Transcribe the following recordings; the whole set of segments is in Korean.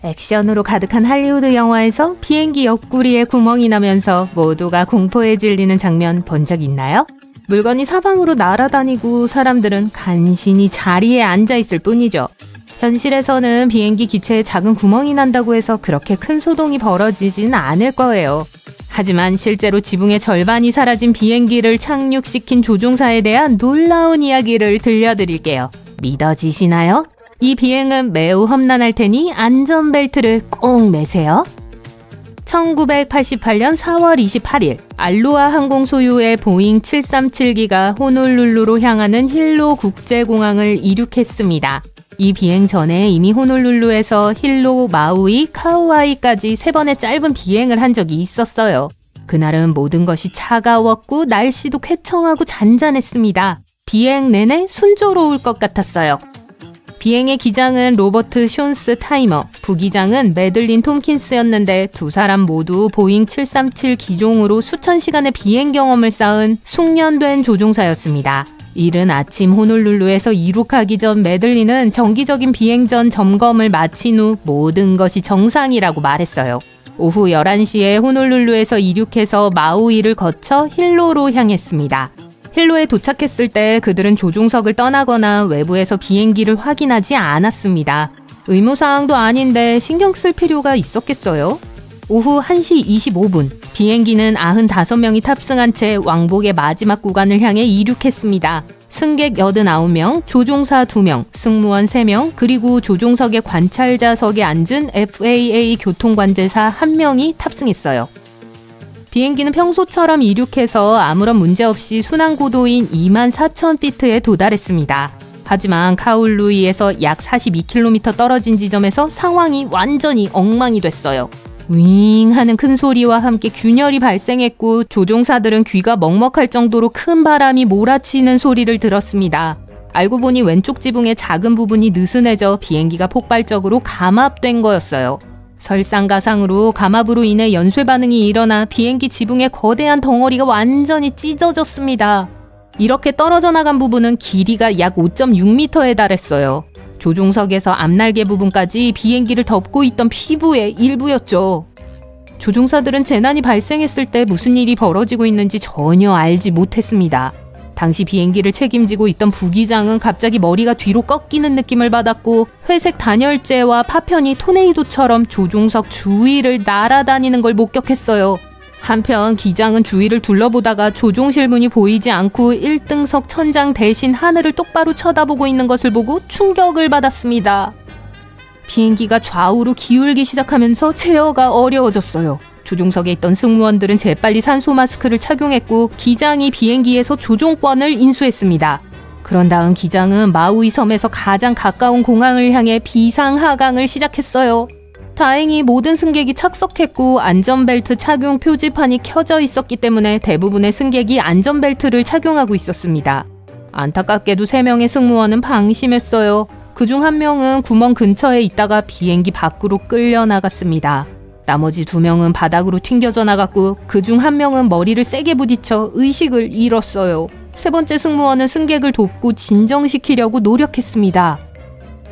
액션으로 가득한 할리우드 영화에서 비행기 옆구리에 구멍이 나면서 모두가 공포에 질리는 장면 본 적 있나요? 물건이 사방으로 날아다니고 사람들은 간신히 자리에 앉아있을 뿐이죠. 현실에서는 비행기 기체에 작은 구멍이 난다고 해서 그렇게 큰 소동이 벌어지진 않을 거예요. 하지만 실제로 지붕의 절반이 사라진 비행기를 착륙시킨 조종사에 대한 놀라운 이야기를 들려드릴게요. 믿어지시나요? 이 비행은 매우 험난할 테니 안전벨트를 꼭 매세요. 1988년 4월 28일 알로하 항공 소유의 보잉 737기가 호놀룰루로 향하는 힐로 국제공항을 이륙했습니다. 이 비행 전에 이미 호놀룰루에서 힐로, 마우이, 카우아이까지 3번의 짧은 비행을 한 적이 있었어요. 그날은 모든 것이 차가웠고 날씨도 쾌청하고 잔잔했습니다. 비행 내내 순조로울 것 같았어요. 비행의 기장은 로버트 쇼스 타이머, 부기장은 매들린 톰킨스였는데 두 사람 모두 보잉 737 기종으로 수천 시간의 비행 경험을 쌓은 숙련된 조종사였습니다. 이른 아침 호놀룰루에서 이륙하기 전 매들린은 정기적인 비행 전 점검을 마친 후 모든 것이 정상이라고 말했어요. 오후 11시에 호놀룰루에서 이륙해서 마우이를 거쳐 힐로로 향했습니다. 힐로에 도착했을 때 그들은 조종석을 떠나거나 외부에서 비행기를 확인하지 않았습니다. 의무사항도 아닌데 신경 쓸 필요가 있었겠어요? 오후 1시 25분, 비행기는 95명이 탑승한 채 왕복의 마지막 구간을 향해 이륙했습니다. 승객 89명, 조종사 2명, 승무원 3명, 그리고 조종석의 관찰자석에 앉은 FAA 교통관제사 1명이 탑승했어요. 비행기는 평소처럼 이륙해서 아무런 문제 없이 순항고도인 24,000피트에 도달했습니다. 하지만 카울루이에서 약 42km 떨어진 지점에서 상황이 완전히 엉망이 됐어요. 윙 하는 큰 소리와 함께 균열이 발생했고 조종사들은 귀가 먹먹할 정도로 큰 바람이 몰아치는 소리를 들었습니다. 알고 보니 왼쪽 지붕의 작은 부분이 느슨해져 비행기가 폭발적으로 감압된 거였어요. 설상가상으로 감압으로 인해 연쇄 반응이 일어나 비행기 지붕의 거대한 덩어리가 완전히 찢어졌습니다. 이렇게 떨어져 나간 부분은 길이가 약 5.6m에 달했어요. 조종석에서 앞날개 부분까지 비행기를 덮고 있던 피부의 일부였죠. 조종사들은 재난이 발생했을 때 무슨 일이 벌어지고 있는지 전혀 알지 못했습니다. 당시 비행기를 책임지고 있던 부기장은 갑자기 머리가 뒤로 꺾이는 느낌을 받았고 회색 단열재와 파편이 토네이도처럼 조종석 주위를 날아다니는 걸 목격했어요. 한편 기장은 주위를 둘러보다가 조종실 문이 보이지 않고 1등석 천장 대신 하늘을 똑바로 쳐다보고 있는 것을 보고 충격을 받았습니다. 비행기가 좌우로 기울기 시작하면서 제어가 어려워졌어요. 조종석에 있던 승무원들은 재빨리 산소 마스크를 착용했고 기장이 비행기에서 조종권을 인수했습니다. 그런 다음 기장은 마우이 섬에서 가장 가까운 공항을 향해 비상하강을 시작했어요. 다행히 모든 승객이 착석했고 안전벨트 착용 표지판이 켜져 있었기 때문에 대부분의 승객이 안전벨트를 착용하고 있었습니다. 안타깝게도 3명의 승무원은 방심했어요. 그중 1명은 구멍 근처에 있다가 비행기 밖으로 끌려 나갔습니다. 나머지 2명은 바닥으로 튕겨져 나갔고 그중 1명은 머리를 세게 부딪혀 의식을 잃었어요. 3번째 승무원은 승객을 돕고 진정시키려고 노력했습니다.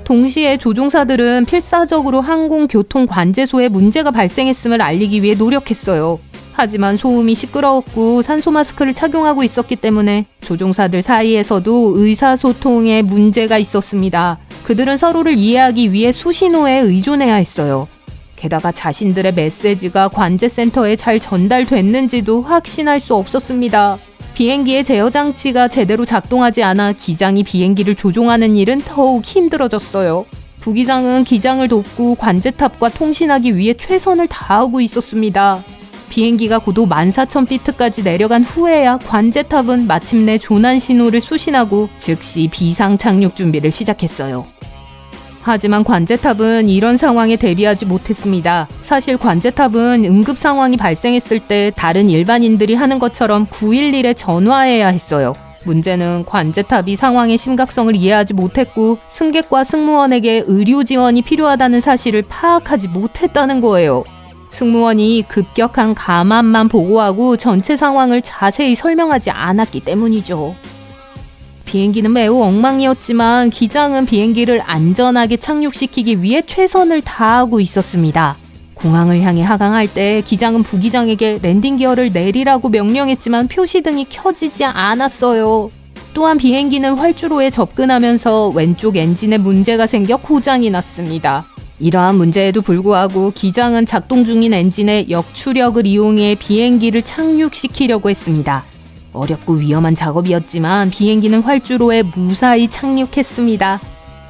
동시에 조종사들은 필사적으로 항공교통관제소에 문제가 발생했음을 알리기 위해 노력했어요. 하지만 소음이 시끄러웠고 산소 마스크를 착용하고 있었기 때문에 조종사들 사이에서도 의사소통에 문제가 있었습니다. 그들은 서로를 이해하기 위해 수신호에 의존해야 했어요. 게다가 자신들의 메시지가 관제센터에 잘 전달됐는지도 확신할 수 없었습니다. 비행기의 제어 장치가 제대로 작동하지 않아 기장이 비행기를 조종하는 일은 더욱 힘들어졌어요. 부기장은 기장을 돕고 관제탑과 통신하기 위해 최선을 다하고 있었습니다. 비행기가 고도 14,000피트까지 내려간 후에야 관제탑은 마침내 조난 신호를 수신하고 즉시 비상 착륙 준비를 시작했어요. 하지만 관제탑은 이런 상황에 대비하지 못했습니다. 사실 관제탑은 응급 상황이 발생했을 때 다른 일반인들이 하는 것처럼 911에 전화해야 했어요. 문제는 관제탑이 상황의 심각성을 이해하지 못했고 승객과 승무원에게 의료 지원이 필요하다는 사실을 파악하지 못했다는 거예요. 승무원이 급격한 감압만 보고하고 전체 상황을 자세히 설명하지 않았기 때문이죠. 비행기는 매우 엉망이었지만 기장은 비행기를 안전하게 착륙시키기 위해 최선을 다하고 있었습니다. 공항을 향해 하강할 때 기장은 부기장에게 랜딩 기어를 내리라고 명령했지만 표시등이 켜지지 않았어요. 또한 비행기는 활주로에 접근하면서 왼쪽 엔진에 문제가 생겨 고장이 났습니다. 이러한 문제에도 불구하고 기장은 작동 중인 엔진의 역추력을 이용해 비행기를 착륙시키려고 했습니다. 어렵고 위험한 작업이었지만 비행기는 활주로에 무사히 착륙했습니다.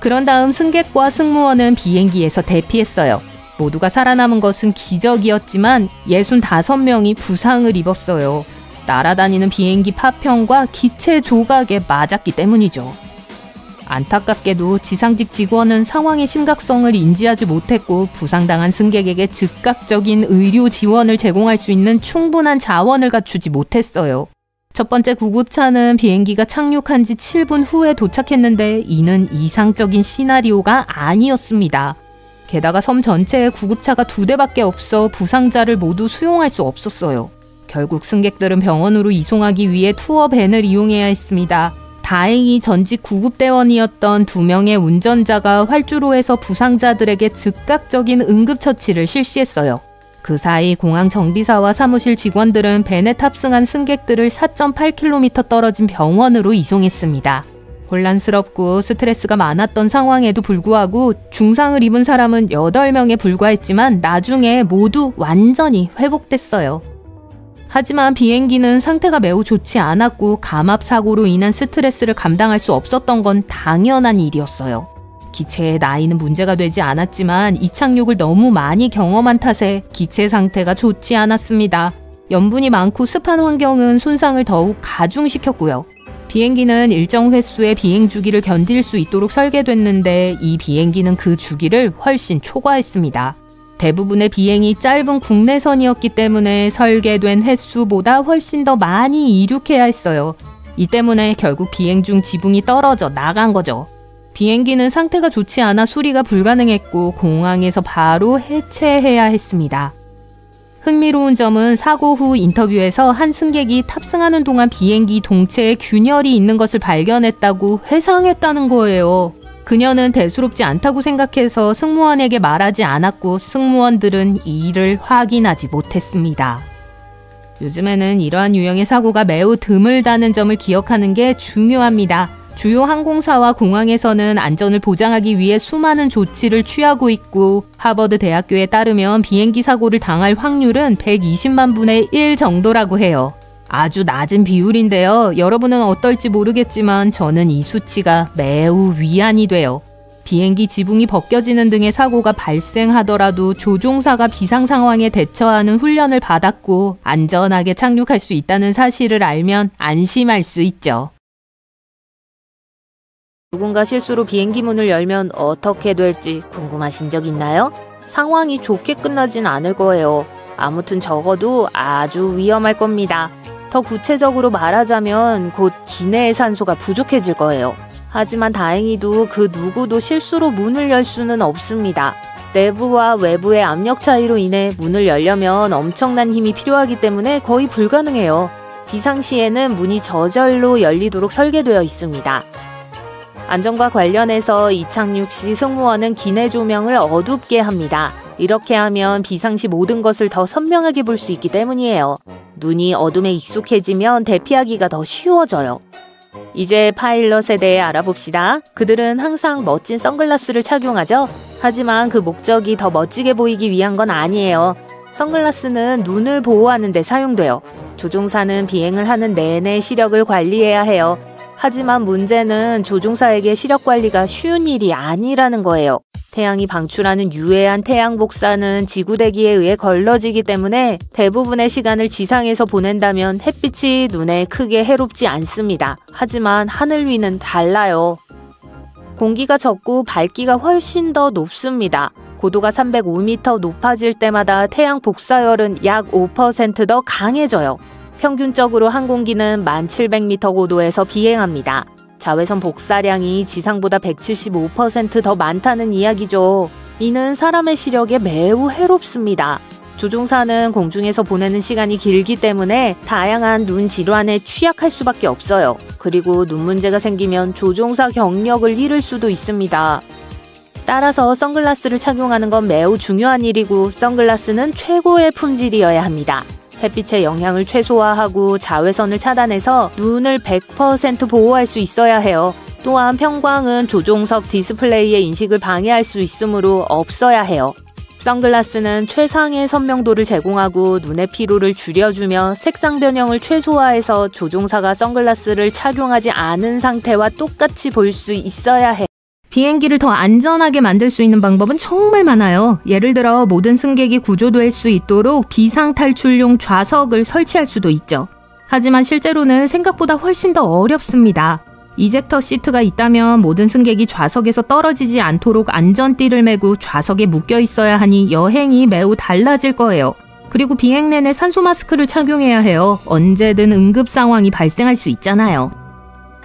그런 다음 승객과 승무원은 비행기에서 대피했어요. 모두가 살아남은 것은 기적이었지만 65명이 부상을 입었어요. 날아다니는 비행기 파편과 기체 조각에 맞았기 때문이죠. 안타깝게도 지상직 직원은 상황의 심각성을 인지하지 못했고 부상당한 승객에게 즉각적인 의료 지원을 제공할 수 있는 충분한 자원을 갖추지 못했어요. 첫 번째 구급차는 비행기가 착륙한 지 7분 후에 도착했는데 이는 이상적인 시나리오가 아니었습니다. 게다가 섬 전체에 구급차가 2대밖에 없어 부상자를 모두 수용할 수 없었어요. 결국 승객들은 병원으로 이송하기 위해 투어밴을 이용해야 했습니다. 다행히 전직 구급대원이었던 2명의 운전자가 활주로에서 부상자들에게 즉각적인 응급처치를 실시했어요. 그 사이 공항 정비사와 사무실 직원들은 밴에 탑승한 승객들을 4.8km 떨어진 병원으로 이송했습니다. 혼란스럽고 스트레스가 많았던 상황에도 불구하고 중상을 입은 사람은 8명에 불과했지만 나중에 모두 완전히 회복됐어요. 하지만 비행기는 상태가 매우 좋지 않았고 감압 사고로 인한 스트레스를 감당할 수 없었던 건 당연한 일이었어요. 기체의 나이는 문제가 되지 않았지만 이착륙을 너무 많이 경험한 탓에 기체 상태가 좋지 않았습니다. 염분이 많고 습한 환경은 손상을 더욱 가중시켰고요. 비행기는 일정 횟수의 비행 주기를 견딜 수 있도록 설계됐는데 이 비행기는 그 주기를 훨씬 초과했습니다. 대부분의 비행이 짧은 국내선이었기 때문에 설계된 횟수보다 훨씬 더 많이 이륙해야 했어요. 이 때문에 결국 비행 중 지붕이 떨어져 나간 거죠. 비행기는 상태가 좋지 않아 수리가 불가능했고 공항에서 바로 해체해야 했습니다. 흥미로운 점은 사고 후 인터뷰에서 한 승객이 탑승하는 동안 비행기 동체에 균열이 있는 것을 발견했다고 회상했다는 거예요. 그녀는 대수롭지 않다고 생각해서 승무원에게 말하지 않았고 승무원들은 이 일을 확인하지 못했습니다. 요즘에는 이러한 유형의 사고가 매우 드물다는 점을 기억하는 게 중요합니다. 주요 항공사와 공항에서는 안전을 보장하기 위해 수많은 조치를 취하고 있고 하버드 대학교에 따르면 비행기 사고를 당할 확률은 120만 분의 1 정도라고 해요. 아주 낮은 비율인데요. 여러분은 어떨지 모르겠지만 저는 이 수치가 매우 위안이 돼요. 비행기 지붕이 벗겨지는 등의 사고가 발생하더라도 조종사가 비상 상황에 대처하는 훈련을 받았고 안전하게 착륙할 수 있다는 사실을 알면 안심할 수 있죠. 누군가 실수로 비행기 문을 열면 어떻게 될지 궁금하신 적 있나요? 상황이 좋게 끝나진 않을 거예요. 아무튼 적어도 아주 위험할 겁니다. 더 구체적으로 말하자면 곧 기내의 산소가 부족해질 거예요. 하지만 다행히도 그 누구도 실수로 문을 열 수는 없습니다. 내부와 외부의 압력 차이로 인해 문을 열려면 엄청난 힘이 필요하기 때문에 거의 불가능해요. 비상시에는 문이 저절로 열리도록 설계되어 있습니다. 안전과 관련해서 이착륙 시 승무원은 기내 조명을 어둡게 합니다. 이렇게 하면 비상시 모든 것을 더 선명하게 볼 수 있기 때문이에요. 눈이 어둠에 익숙해지면 대피하기가 더 쉬워져요. 이제 파일럿에 대해 알아봅시다. 그들은 항상 멋진 선글라스를 착용하죠. 하지만 그 목적이 더 멋지게 보이기 위한 건 아니에요. 선글라스는 눈을 보호하는 데 사용돼요. 조종사는 비행을 하는 내내 시력을 관리해야 해요. 하지만 문제는 조종사에게 시력 관리가 쉬운 일이 아니라는 거예요. 태양이 방출하는 유해한 태양 복사는 지구 대기에 의해 걸러지기 때문에 대부분의 시간을 지상에서 보낸다면 햇빛이 눈에 크게 해롭지 않습니다. 하지만 하늘 위는 달라요. 공기가 적고 밝기가 훨씬 더 높습니다. 고도가 305m 높아질 때마다 태양 복사열은 약 5% 더 강해져요. 평균적으로 항공기는 1700m 고도에서 비행합니다. 자외선 복사량이 지상보다 175% 더 많다는 이야기죠. 이는 사람의 시력에 매우 해롭습니다. 조종사는 공중에서 보내는 시간이 길기 때문에 다양한 눈 질환에 취약할 수밖에 없어요. 그리고 눈 문제가 생기면 조종사 경력을 잃을 수도 있습니다. 따라서 선글라스를 착용하는 건 매우 중요한 일이고 선글라스는 최고의 품질이어야 합니다. 햇빛의 영향을 최소화하고 자외선을 차단해서 눈을 100% 보호할 수 있어야 해요. 또한 편광은 조종석 디스플레이의 인식을 방해할 수 있으므로 없어야 해요. 선글라스는 최상의 선명도를 제공하고 눈의 피로를 줄여주며 색상 변형을 최소화해서 조종사가 선글라스를 착용하지 않은 상태와 똑같이 볼 수 있어야 해요. 비행기를 더 안전하게 만들 수 있는 방법은 정말 많아요. 예를 들어 모든 승객이 구조될 수 있도록 비상탈출용 좌석을 설치할 수도 있죠. 하지만 실제로는 생각보다 훨씬 더 어렵습니다. 이젝터 시트가 있다면 모든 승객이 좌석에서 떨어지지 않도록 안전띠를 메고 좌석에 묶여 있어야 하니 여행이 매우 달라질 거예요. 그리고 비행 내내 산소 마스크를 착용해야 해요. 언제든 응급 상황이 발생할 수 있잖아요.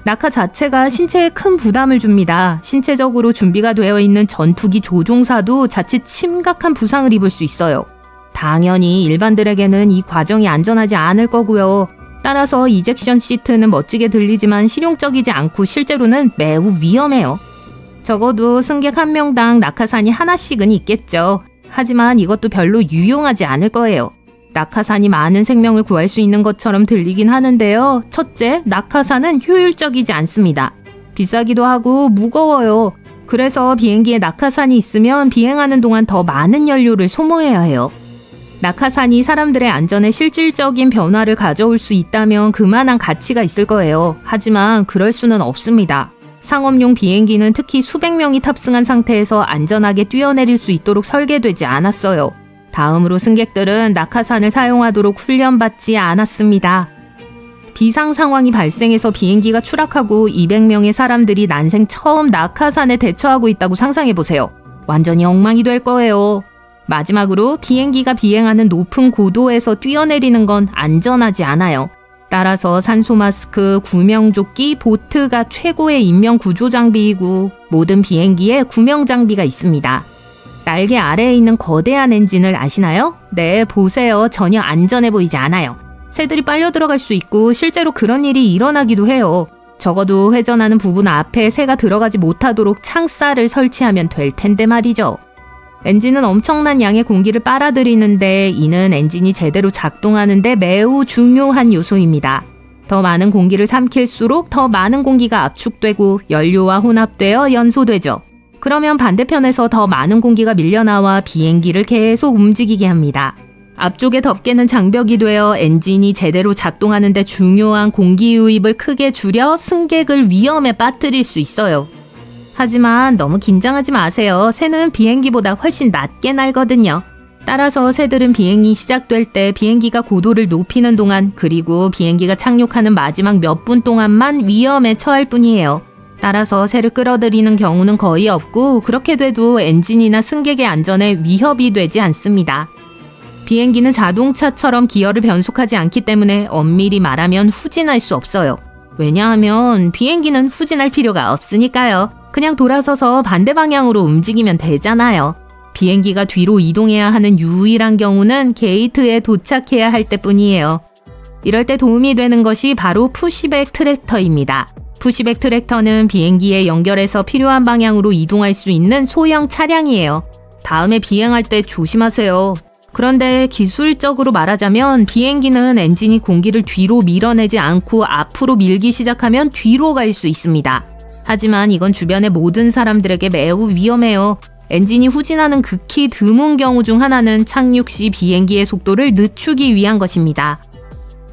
낙하 자체가 신체에 큰 부담을 줍니다. 신체적으로 준비가 되어 있는 전투기 조종사도 자칫 심각한 부상을 입을 수 있어요. 당연히 일반들에게는 이 과정이 안전하지 않을 거고요. 따라서 이젝션 시트는 멋지게 들리지만 실용적이지 않고 실제로는 매우 위험해요. 적어도 승객 한 명당 낙하산이 하나씩은 있겠죠. 하지만 이것도 별로 유용하지 않을 거예요. 낙하산이 많은 생명을 구할 수 있는 것처럼 들리긴 하는데요. 첫째, 낙하산은 효율적이지 않습니다. 비싸기도 하고 무거워요. 그래서 비행기에 낙하산이 있으면 비행하는 동안 더 많은 연료를 소모해야 해요. 낙하산이 사람들의 안전에 실질적인 변화를 가져올 수 있다면 그만한 가치가 있을 거예요. 하지만 그럴 수는 없습니다. 상업용 비행기는 특히 수백 명이 탑승한 상태에서 안전하게 뛰어내릴 수 있도록 설계되지 않았어요. 다음으로 승객들은 낙하산을 사용하도록 훈련받지 않았습니다. 비상 상황이 발생해서 비행기가 추락하고 200명의 사람들이 난생 처음 낙하산에 대처하고 있다고 상상해보세요. 완전히 엉망이 될 거예요. 마지막으로 비행기가 비행하는 높은 고도에서 뛰어내리는 건 안전하지 않아요. 따라서 산소 마스크, 구명조끼, 보트가 최고의 인명 구조 장비이고 모든 비행기에 구명 장비가 있습니다. 날개 아래에 있는 거대한 엔진을 아시나요? 네, 보세요. 전혀 안전해 보이지 않아요. 새들이 빨려 들어갈 수 있고 실제로 그런 일이 일어나기도 해요. 적어도 회전하는 부분 앞에 새가 들어가지 못하도록 창살을 설치하면 될 텐데 말이죠. 엔진은 엄청난 양의 공기를 빨아들이는데 이는 엔진이 제대로 작동하는데 매우 중요한 요소입니다. 더 많은 공기를 삼킬수록 더 많은 공기가 압축되고 연료와 혼합되어 연소되죠. 그러면 반대편에서 더 많은 공기가 밀려나와 비행기를 계속 움직이게 합니다. 앞쪽에 덮개는 장벽이 되어 엔진이 제대로 작동하는 데 중요한 공기 유입을 크게 줄여 승객을 위험에 빠뜨릴 수 있어요. 하지만 너무 긴장하지 마세요. 새는 비행기보다 훨씬 낮게 날거든요. 따라서 새들은 비행이 시작될 때 비행기가 고도를 높이는 동안 그리고 비행기가 착륙하는 마지막 몇 분 동안만 위험에 처할 뿐이에요. 따라서 새를 끌어들이는 경우는 거의 없고 그렇게 돼도 엔진이나 승객의 안전에 위협이 되지 않습니다. 비행기는 자동차처럼 기어를 변속하지 않기 때문에 엄밀히 말하면 후진할 수 없어요. 왜냐하면 비행기는 후진할 필요가 없으니까요. 그냥 돌아서서 반대 방향으로 움직이면 되잖아요. 비행기가 뒤로 이동해야 하는 유일한 경우는 게이트에 도착해야 할 때뿐이에요. 이럴 때 도움이 되는 것이 바로 푸시백 트랙터입니다. 푸시백 트랙터는 비행기에 연결해서 필요한 방향으로 이동할 수 있는 소형 차량이에요. 다음에 비행할 때 조심하세요. 그런데 기술적으로 말하자면 비행기는 엔진이 공기를 뒤로 밀어내지 않고 앞으로 밀기 시작하면 뒤로 갈 수 있습니다. 하지만 이건 주변의 모든 사람들에게 매우 위험해요. 엔진이 후진하는 극히 드문 경우 중 하나는 착륙 시 비행기의 속도를 늦추기 위한 것입니다.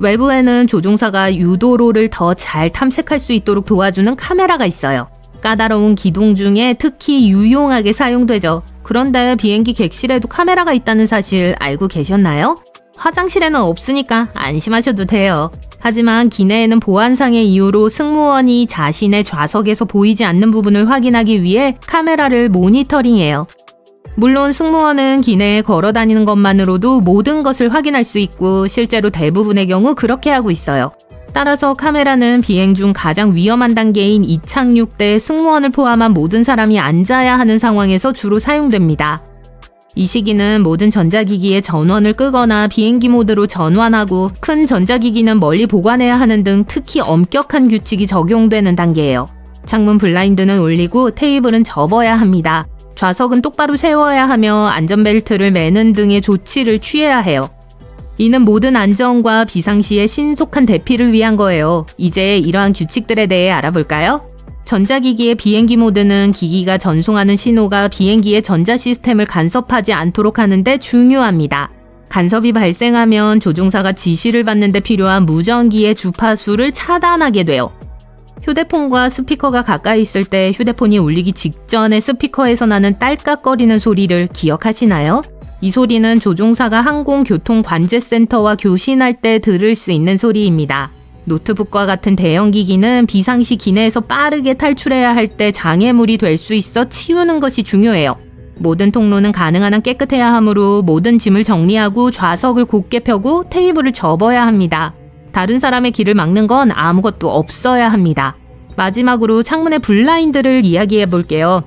외부에는 조종사가 유도로를 더 잘 탐색할 수 있도록 도와주는 카메라가 있어요. 까다로운 기동 중에 특히 유용하게 사용되죠. 그런데 비행기 객실에도 카메라가 있다는 사실 알고 계셨나요? 화장실에는 없으니까 안심하셔도 돼요. 하지만 기내에는 보안상의 이유로 승무원이 자신의 좌석에서 보이지 않는 부분을 확인하기 위해 카메라를 모니터링해요. 물론 승무원은 기내에 걸어 다니는 것만으로도 모든 것을 확인할 수 있고 실제로 대부분의 경우 그렇게 하고 있어요. 따라서 카메라는 비행 중 가장 위험한 단계인 이착륙 때 승무원을 포함한 모든 사람이 앉아야 하는 상황에서 주로 사용됩니다. 이 시기는 모든 전자기기의 전원을 끄거나 비행기 모드로 전환하고 큰 전자기기는 멀리 보관해야 하는 등 특히 엄격한 규칙이 적용되는 단계예요. 창문 블라인드는 올리고 테이블은 접어야 합니다. 좌석은 똑바로 세워야 하며 안전벨트를 매는 등의 조치를 취해야 해요. 이는 모든 안전과 비상시의 신속한 대피를 위한 거예요. 이제 이러한 규칙들에 대해 알아볼까요? 전자기기의 비행기 모드는 기기가 전송하는 신호가 비행기의 전자 시스템을 간섭하지 않도록 하는데 중요합니다. 간섭이 발생하면 조종사가 지시를 받는 데 필요한 무전기의 주파수를 차단하게 돼요. 휴대폰과 스피커가 가까이 있을 때 휴대폰이 울리기 직전에 스피커에서 나는 딸깍거리는 소리를 기억하시나요? 이 소리는 조종사가 항공교통관제센터와 교신할 때 들을 수 있는 소리입니다. 노트북과 같은 대형기기는 비상시 기내에서 빠르게 탈출해야 할 때 장애물이 될 수 있어 치우는 것이 중요해요. 모든 통로는 가능한 한 깨끗해야 하므로 모든 짐을 정리하고 좌석을 곧게 펴고 테이블을 접어야 합니다. 다른 사람의 길을 막는 건 아무것도 없어야 합니다. 마지막으로 창문의 블라인드를 이야기해 볼게요.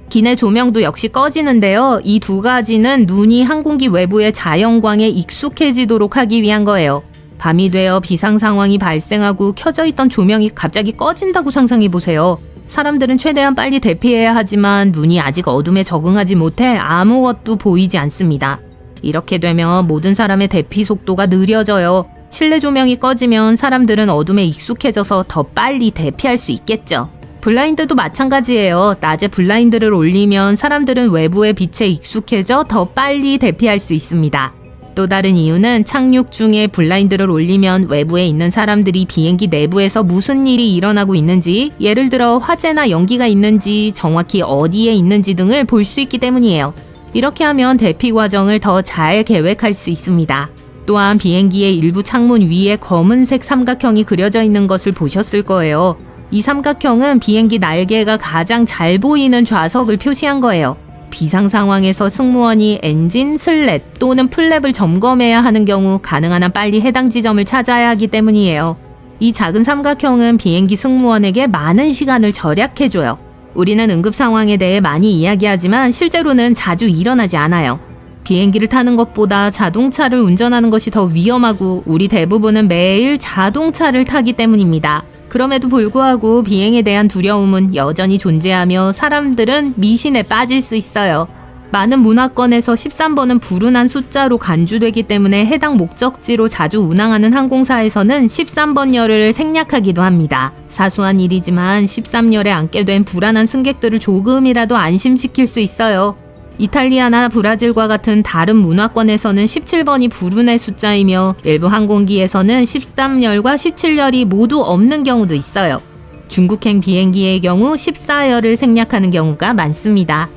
기내 조명도 역시 꺼지는데요. 이 두 가지는 눈이 항공기 외부의 자연광에 익숙해지도록 하기 위한 거예요. 밤이 되어 비상 상황이 발생하고 켜져 있던 조명이 갑자기 꺼진다고 상상해 보세요. 사람들은 최대한 빨리 대피해야 하지만 눈이 아직 어둠에 적응하지 못해 아무것도 보이지 않습니다. 이렇게 되면 모든 사람의 대피 속도가 느려져요. 실내 조명이 꺼지면 사람들은 어둠에 익숙해져서 더 빨리 대피할 수 있겠죠. 블라인드도 마찬가지예요. 낮에 블라인드를 올리면 사람들은 외부의 빛에 익숙해져 더 빨리 대피할 수 있습니다. 또 다른 이유는 착륙 중에 블라인드를 올리면 외부에 있는 사람들이 비행기 내부에서 무슨 일이 일어나고 있는지, 예를 들어 화재나 연기가 있는지, 정확히 어디에 있는지 등을 볼 수 있기 때문이에요. 이렇게 하면 대피 과정을 더 잘 계획할 수 있습니다. 또한 비행기의 일부 창문 위에 검은색 삼각형이 그려져 있는 것을 보셨을 거예요. 이 삼각형은 비행기 날개가 가장 잘 보이는 좌석을 표시한 거예요. 비상 상황에서 승무원이 엔진, 슬랫 또는 플랩을 점검해야 하는 경우 가능한 한 빨리 해당 지점을 찾아야 하기 때문이에요. 이 작은 삼각형은 비행기 승무원에게 많은 시간을 절약해줘요. 우리는 응급 상황에 대해 많이 이야기하지만 실제로는 자주 일어나지 않아요. 비행기를 타는 것보다 자동차를 운전하는 것이 더 위험하고 우리 대부분은 매일 자동차를 타기 때문입니다. 그럼에도 불구하고 비행에 대한 두려움은 여전히 존재하며 사람들은 미신에 빠질 수 있어요. 많은 문화권에서 13번은 불운한 숫자로 간주되기 때문에 해당 목적지로 자주 운항하는 항공사에서는 13번열을 생략하기도 합니다. 사소한 일이지만 13열에 앉게 된 불안한 승객들을 조금이라도 안심시킬 수 있어요. 이탈리아나 브라질과 같은 다른 문화권에서는 17번이 불운의 숫자이며 일부 항공기에서는 13열과 17열이 모두 없는 경우도 있어요. 중국행 비행기의 경우 14열을 생략하는 경우가 많습니다.